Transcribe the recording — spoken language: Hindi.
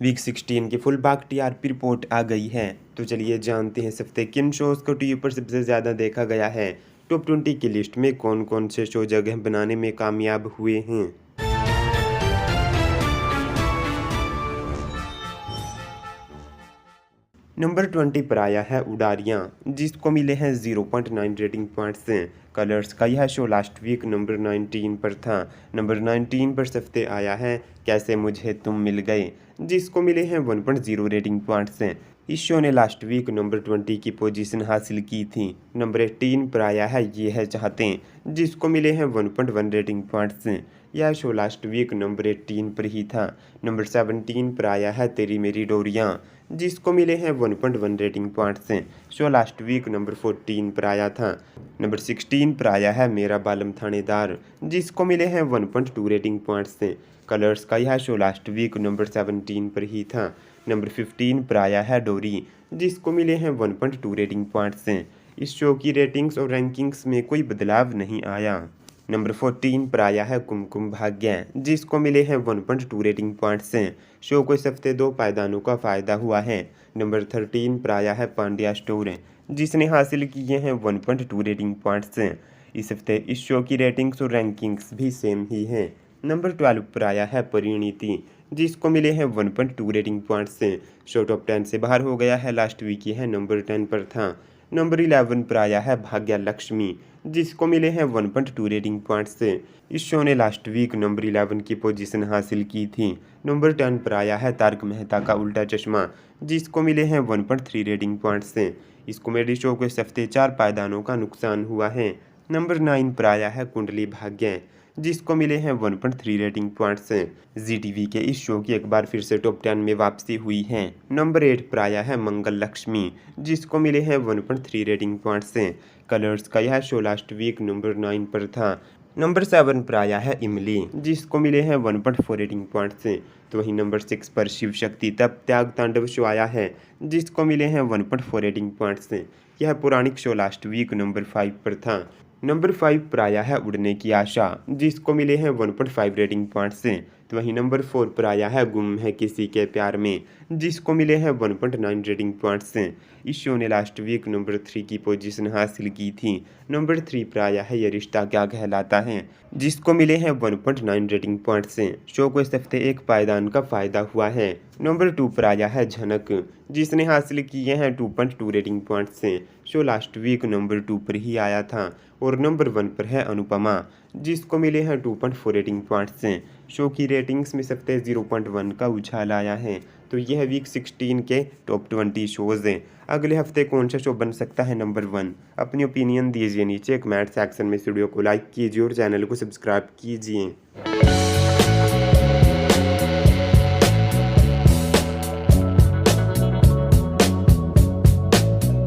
वीक 16 की फुल भाग टीआरपी रिपोर्ट आ गई है। तो चलिए जानते हैं इस हफ्ते किन शोज़ को टीवी पर सबसे ज़्यादा देखा गया है। टॉप 20 की लिस्ट में कौन कौन से शो जगह बनाने में कामयाब हुए हैं। नंबर 20 पर आया है उड़ारियाँ, जिसको मिले हैं 0.9 रेटिंग पॉइंट्स। कलर्स का यह शो लास्ट वीक नंबर 19 पर था। नंबर 19 पर इस हफ्ते आया है कैसे मुझे तुम मिल गए, जिसको मिले हैं 1.0 रेटिंग पॉइंट्स। इस शो ने लास्ट वीक नंबर 20 की पोजीशन हासिल की थी। नंबर 18 पर आया है ये है चाहते, जिसको मिले हैं 1.1 रेटिंग पॉइंट्स। यह शो लास्ट वीक नंबर 18 पर ही था। नंबर 17 पर आया है तेरी मेरी डोरियाँ, जिसको मिले हैं 1.1 rating points. Show last week number 14 पर आया था। नंबर 16 पर आया है मेरा बालम थानेदार, जिसको मिले हैं 1.2 रेटिंग पॉइंट्स। कलर्स का यह शो लास्ट वीक नंबर 17 पर ही था। नंबर 15 पर आया है डोरी, जिसको मिले हैं 1.2 रेटिंग पॉइंट्स। इस शो की रेटिंग्स और रैंकिंग्स में कोई बदलाव नहीं आया। नंबर 14 पर आया है कुमकुम भाग्य, जिसको मिले हैं 1.2 रेटिंग पॉइंट्स। शो को इस हफ्ते 2 पायदानों का फ़ायदा हुआ है। नंबर 13 पर आया है पांड्या स्टोर, जिसने हासिल किए हैं 1.2 रेटिंग पॉइंट्स। इस हफ्ते इस शो की रेटिंग्स और रैंकिंग्स भी सेम ही हैं। नंबर 12 पर आया है परिणीति, जिसको मिले हैं 1.2 रेटिंग पॉइंट्स। शो टॉप 10 से बाहर हो गया है, लास्ट वीक यह नंबर 10 पर था। नंबर 11 पर आया है भाग्य लक्ष्मी, जिसको मिले हैं 1.2 रेटिंग पॉइंट्स। इस शो ने लास्ट वीक नंबर 11 की पोजीशन हासिल की थी। नंबर 10 पर आया है तारक मेहता का उल्टा चश्मा, जिसको मिले हैं 1.3 रेटिंग पॉइंट्स। इस कॉमेडी शो को इस हफ्ते 4 पायदानों का नुकसान हुआ है। नंबर 9 पर आया है कुंडली भाग्य, जिसको मिले हैं 1.3 रेटिंग पॉइंट्स। जी टीवी के इस शो की एक बार फिर से टॉप 10 में वापसी हुई है। नंबर 8 पर आया है मंगल लक्ष्मी, जिसको मिले हैं 1.3 रेटिंग पॉइंट्स। कलर्स का यह शो लास्ट वीक नंबर 9 पर था। नंबर 7 पर आया है इमली, जिसको मिले हैं 1.4 रेटिंग पॉइंट्स। तो वहीं नंबर 6 पर शिव शक्ति तब त्याग तांडव शो आया है, जिसको मिले हैं 1.4 रेटिंग पॉइंट्स। यह पौराणिक शो लास्ट वीक नंबर 5 पर था। नंबर 5 पर आया है उड़ने की आशा, जिसको मिले हैं 1.5 रेटिंग पॉइंट्स। तो वहीं नंबर 4 पर आया है गुम है किसी के प्यार में, जिसको मिले हैं 1.9 रेटिंग पॉइंट्स। इस शो ने लास्ट वीक नंबर 3 की पोजीशन हासिल की थी। नंबर 3 पर आया है ये रिश्ता क्या कहलाता है, जिसको मिले हैं 1.9 रेटिंग पॉइंट्स। शो को इस हफ्ते एक पायदान का फ़ायदा हुआ है। नंबर 2 पर आया है झनक, जिसने हासिल किए हैं 2.2 rating points. Show last week number 2 पर ही आया था। और नंबर 1 पर है अनुपमा, जिसको मिले हैं 2.4 रेटिंग पॉइंट्स। शो की रेटिंग्स में इस हफ्ते 0.1 का उछाल आया है। तो यह वीक 16 के टॉप 20 शोज़ हैं। अगले हफ्ते कौन सा शो बन सकता है नंबर 1, अपनी ओपिनियन दीजिए नीचे कमेंट सेक्शन में। इस वीडियो को लाइक कीजिए और चैनल को सब्सक्राइब कीजिए।